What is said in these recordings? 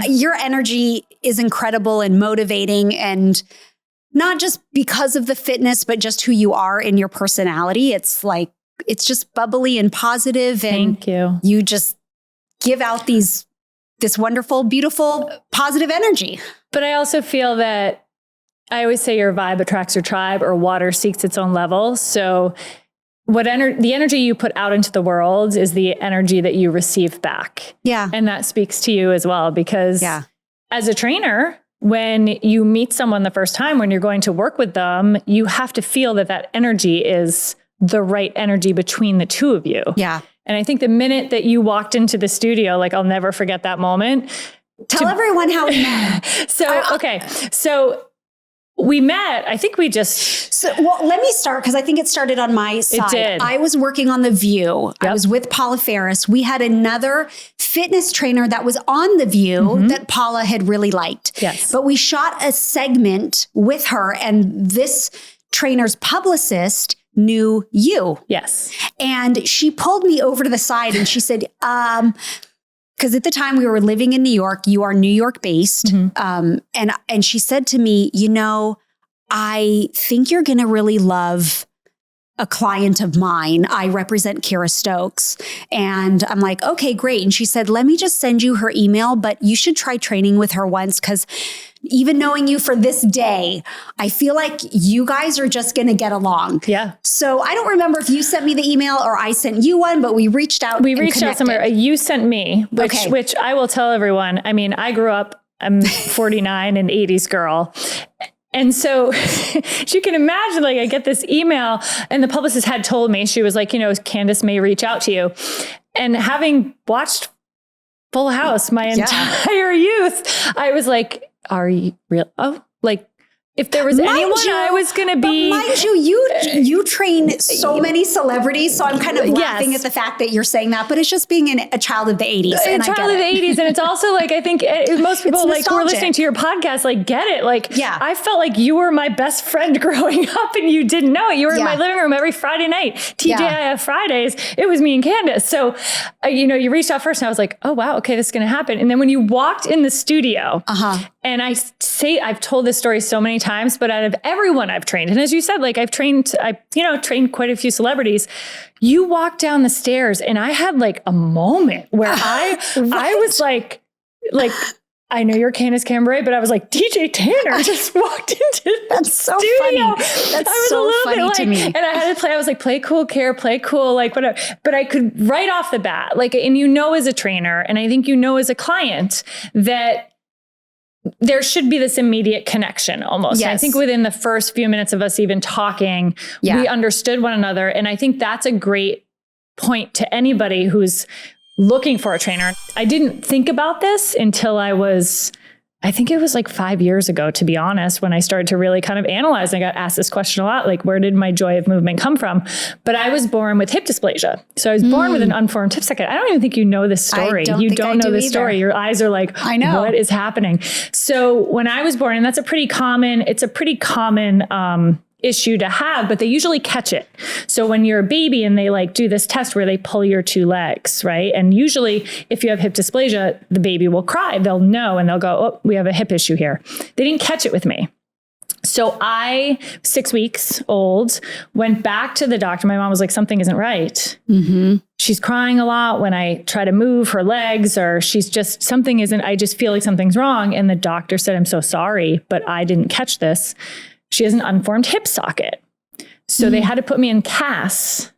your energy is incredible and motivating, and not just because of the fitness, but just who you are in your personality. It's like, it's just bubbly and positive. And thank you. You just give out this wonderful, beautiful, positive energy. But I also feel that I always say your vibe attracts your tribe, or water seeks its own level. So the energy you put out into the world is the energy that you receive back. Yeah. And that speaks to you as well, because as a trainer, when you meet someone the first time, when you're going to work with them, you have to feel that energy is the right energy between the two of you. Yeah. And I think the minute that you walked into the studio, like, I'll never forget that moment. Tell everyone how we met. So we met, I think let me start, because I think it started on my side. It did. I was working on The View. Yep. I was with Paula Ferris. We had another fitness trainer that was on The View that Paula had really liked. Yes. But we shot a segment with her, and this trainer's publicist knew you. Yes. And she pulled me over to the side and she said, because at the time we were living in New York, you are New York based. And she said to me, I think you're going to really love a client of mine. I represent Kira Stokes. And I'm like, okay, great. And she said, let me just send you her email, but you should try training with her once, because even knowing you for this day, I feel like you guys are just going to get along. Yeah. So I don't remember if you sent me the email or I sent you one, but we reached out. We reached out somewhere. You sent me, which I will tell everyone. I mean, I grew up, I'm 49, an 80s girl. And so you can imagine, like, I get this email, and the publicist had told me, she was like, Candace may reach out to you. And having watched Full House my entire youth, I was like, are you real? Oh, like, if there was anyone I was going to be. Mind you train so many celebrities. So I'm kind of laughing at the fact that you're saying that, but it's just being a child of the 80s. A child of the 80s. And it's also like, I think most people like who are listening to your podcast, like, get it. Like, I felt like you were my best friend growing up and you didn't know it. You were in my living room every Friday night. TGIF Fridays. It was me and Candace. So, you reached out first and I was like, oh, wow. Okay, this is going to happen. And then when you walked in the studio, and I've told this story so many times, but out of everyone I've trained, and as you said, like, I've trained quite a few celebrities. You walked down the stairs and I had like a moment where I was like, I know you're Candace Cameron Bure, but I was like, DJ Tanner just walked into the studio. Funny. That's so funny to me. And I had to play, I was like, play cool, Kira, play cool, like whatever. But I could right off the bat, like, and as a trainer, and I think as a client, that there should be this immediate connection almost. Yes. I think within the first few minutes of us even talking, we understood one another. And I think that's a great point to anybody who's looking for a trainer. I didn't think about this until I think it was like 5 years ago, to be honest, when I started to really kind of analyze. I got asked this question a lot, like, where did my joy of movement come from? But I was born with hip dysplasia. So I was born with an unformed hip socket. I don't even think you know this story. You don't know this story. Your eyes are like, I know what is happening. So when I was born, and it's a pretty common issue to have, but they usually catch it. So when you're a baby and they like do this test where they pull your two legs, right? And usually if you have hip dysplasia, the baby will cry. They'll know and they'll go, oh, we have a hip issue here. They didn't catch it with me. So 6 weeks old, went back to the doctor. My mom was like, something isn't right. She's crying a lot when I try to move her legs, or I just feel like something's wrong. And the doctor said, I'm so sorry, but I didn't catch this. She has an unformed hip socket. So they had to put me in casts,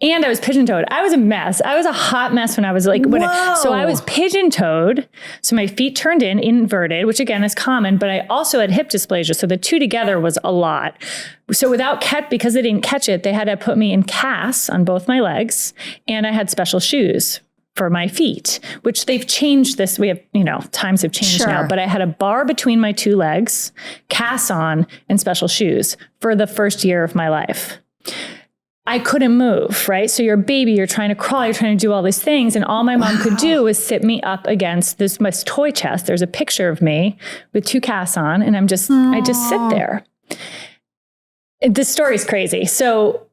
and I was pigeon-toed. I was a mess. I was a hot mess when I was like, so I was pigeon-toed. So my feet turned inverted, which again is common, but I also had hip dysplasia. So the two together was a lot. So because they didn't catch it, they had to put me in casts on both my legs, and I had special shoes for my feet, which they've changed this. We have, times have changed now, but I had a bar between my two legs, casts on, and special shoes for the first year of my life. I couldn't move, right? So you're a baby, you're trying to crawl, you're trying to do all these things. And all my mom could do was sit me up against my toy chest. There's a picture of me with two casts on, and I just sit there. This story is crazy. So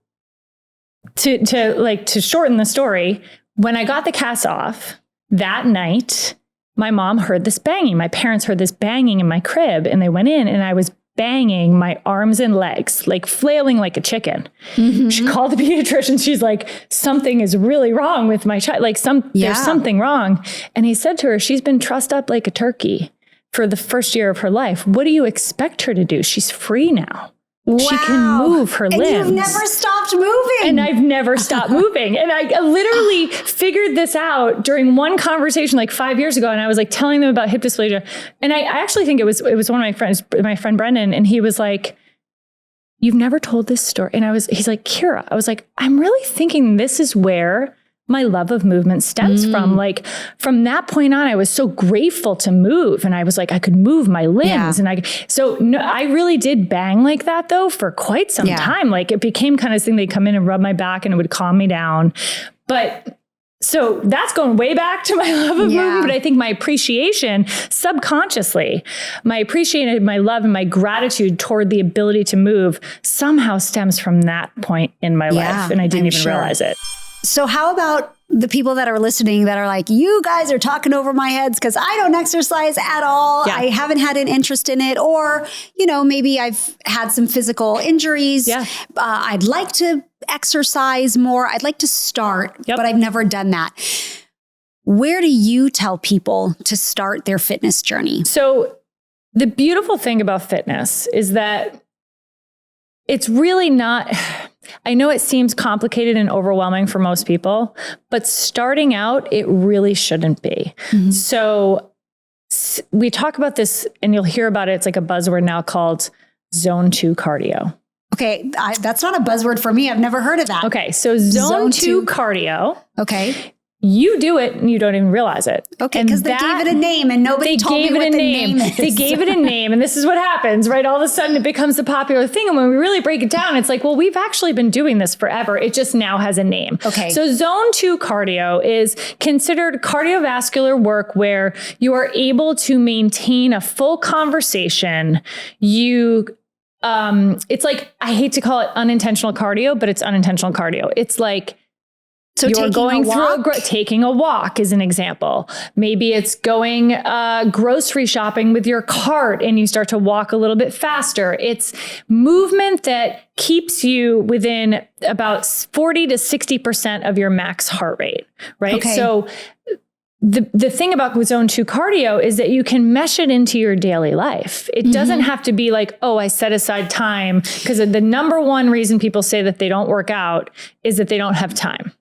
to shorten the story, when I got the cast off that night, my mom heard this banging. My parents heard this banging in my crib, and they went in, and I was banging my arms and legs, like flailing like a chicken. Mm-hmm. She called the pediatrician. She's like, something is really wrong with my child. Like there's something wrong. And he said to her, she's been trussed up like a turkey for the first year of her life. What do you expect her to do? She's free now. Wow. She can move her limbs. And you've never stopped moving. And I've never stopped moving. And I literally figured this out during one conversation like 5 years ago. And I was like telling them about hip dysplasia. And I actually think it was one of my friends, my friend Brendan. And he was like, you've never told this story. And he's like, Kira. I was like, I'm really thinking this is where my love of movement stems from. Like from that point on, I was so grateful to move, and I was like, I could move my limbs. And I really did bang like that though for quite some time. Like it became kind of this thing. They'd come in and rub my back and it would calm me down. But so that's going way back to my love of movement. But I think my appreciation subconsciously, my appreciation, my love and my gratitude toward the ability to move somehow stems from that point in my life. And I didn't even realize it. So how about the people that are listening that are like, you guys are talking over my heads because I don't exercise at all. I haven't had an interest in it. Or, maybe I've had some physical injuries. I'd like to exercise more. I'd like to start, but I've never done that. Where do you tell people to start their fitness journey? So the beautiful thing about fitness is that it's really not, I know it seems complicated and overwhelming for most people, but starting out, it really shouldn't be. Mm-hmm. So we talk about this and you'll hear about it. It's like a buzzword now called zone 2 cardio. Okay. That's not a buzzword for me. I've never heard of that. Okay. So zone 2 cardio. Okay. You do it and you don't even realize it. Okay, because they gave it a name and nobody told me what the name is. They gave it a name, and this is what happens, right? All of a sudden it becomes a popular thing. And when we really break it down, it's like, well, we've actually been doing this forever. It just now has a name. Okay. So zone 2 cardio is considered cardiovascular work where you are able to maintain a full conversation. It's like, I hate to call it unintentional cardio, but it's unintentional cardio. It's like, so you're going through taking a walk is an example. Maybe it's going grocery shopping with your cart and you start to walk a little bit faster. It's movement that keeps you within about 40 to 60% of your max heart rate, right? Okay. So the thing about zone 2 cardio is that you can mesh it into your daily life. It doesn't have to be like, oh, I set aside time, because the number one reason people say that they don't work out is that they don't have time.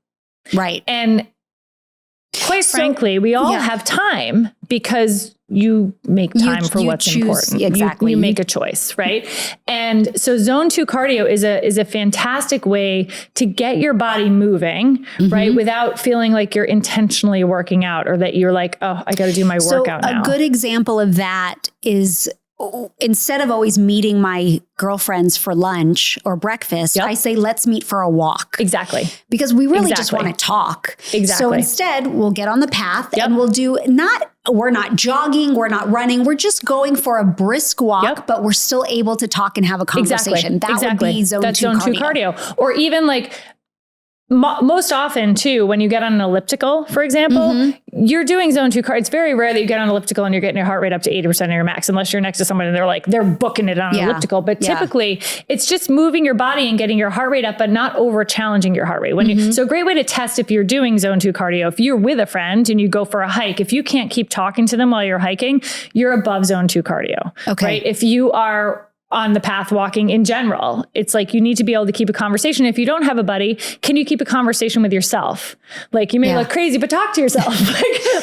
Right. And quite frankly, we all have time because you make time for what's important. Exactly. You make a choice, right? And so zone 2 cardio is a fantastic way to get your body moving, right? Without feeling like you're intentionally working out or that you're like, oh, I got to do my workout now. A good example of that is, instead of always meeting my girlfriends for lunch or breakfast, I say, let's meet for a walk. Exactly. Because we really just want to talk. Exactly. So instead, we'll get on the path and we'll do we're not jogging, we're not running, we're just going for a brisk walk, but we're still able to talk and have a conversation. That would be zone 2 cardio. Or even like, most often too, when you get on an elliptical, for example, you're doing zone 2 cardio. It's very rare that you get on an elliptical and you're getting your heart rate up to 80% of your max, unless you're next to someone and they're booking it on an elliptical. But typically it's just moving your body and getting your heart rate up, but not over challenging your heart rate. So a great way to test if you're doing zone 2 cardio, if you're with a friend and you go for a hike, if you can't keep talking to them while you're hiking, you're above zone 2 cardio. Okay. Right? If you are on the path walking in general, it's like you need to be able to keep a conversation. If you don't have a buddy, can you keep a conversation with yourself? Like you may look crazy, but talk to yourself.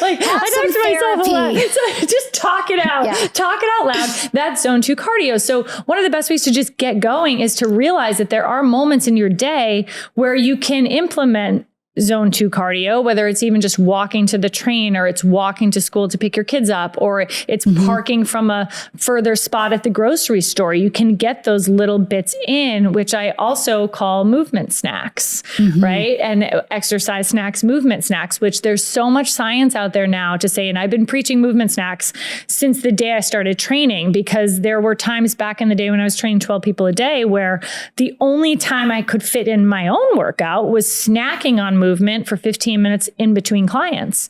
like I talk to myself a lot. So just talk it out. Talk it out loud. That's zone 2 cardio. So one of the best ways to just get going is to realize that there are moments in your day where you can implement zone 2 cardio, whether it's even just walking to the train or it's walking to school to pick your kids up, or it's parking from a further spot at the grocery store. You can get those little bits in, which I also call movement snacks, right? And exercise snacks, movement snacks, which there's so much science out there now to say, and I've been preaching movement snacks since the day I started training, because there were times back in the day when I was training 12 people a day where the only time I could fit in my own workout was snacking on movement for 15 minutes in between clients.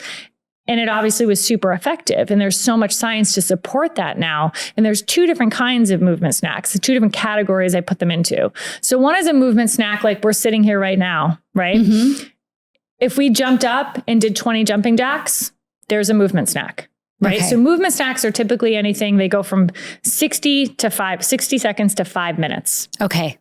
And it obviously was super effective. And there's so much science to support that now. And there's 2 different kinds of movement snacks, 2 different categories I put them into. So one is a movement snack, like we're sitting here right now, right? Mm-hmm. If we jumped up and did 20 jumping jacks, there's a movement snack. Right. Okay. So movement snacks are typically anything, they go from 60 seconds to 5 minutes. Okay.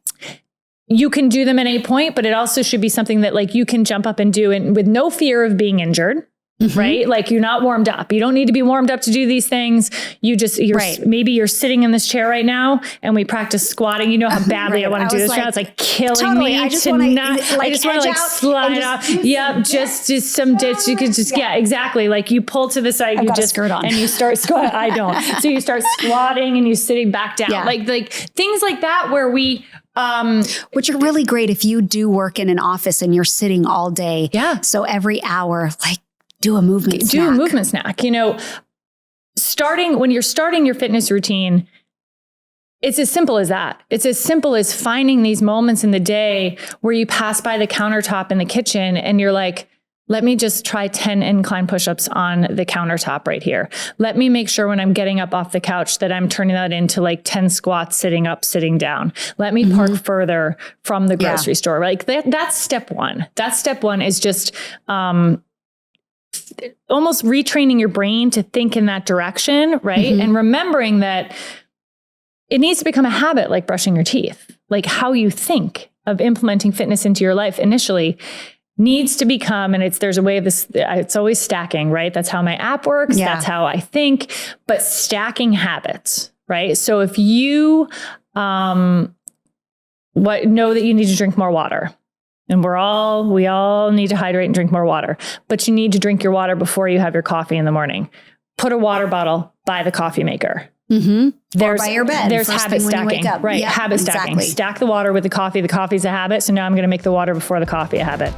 You can do them at any point, but it also should be something that like you can jump up and do and with no fear of being injured. Right? Like you're not warmed up. You don't need to be warmed up to do these things. Maybe you're sitting in this chair right now and we practice squatting. You know how badly I want to do this now. It's like killing me. I just want to slide off. Yep. Just some ditch. You could just, exactly. Like you pull to the side, you just, and you start squatting. I don't. So you start squatting and you sitting back down. Yeah. Like things like that where we, which are really great if you do work in an office and you're sitting all day. Yeah. So every hour, like, do a movement snack. Do a movement snack. You know, when you're starting your fitness routine, it's as simple as that. It's as simple as finding these moments in the day where you pass by the countertop in the kitchen and you're like, let me just try 10 incline push-ups on the countertop right here. Let me make sure when I'm getting up off the couch that I'm turning that into like 10 squats, sitting up, sitting down. Let me park further from the grocery store. Like that's step one. That step one is just, almost retraining your brain to think in that direction, right? And remembering that it needs to become a habit, like brushing your teeth. Like how you think of implementing fitness into your life initially needs to become, and there's a way of this, it's always stacking, right? That's how my app works. Yeah. That's how I think, but stacking habits, right? So if you know that you need to drink more water, and we all need to hydrate and drink more water, but you need to drink your water before you have your coffee in the morning. Put a water bottle by the coffee maker. Or by your bed. There's habit stacking, right? Yeah, habit stacking. Stack the water with the coffee. The coffee's a habit. So now I'm going to make the water before the coffee a habit.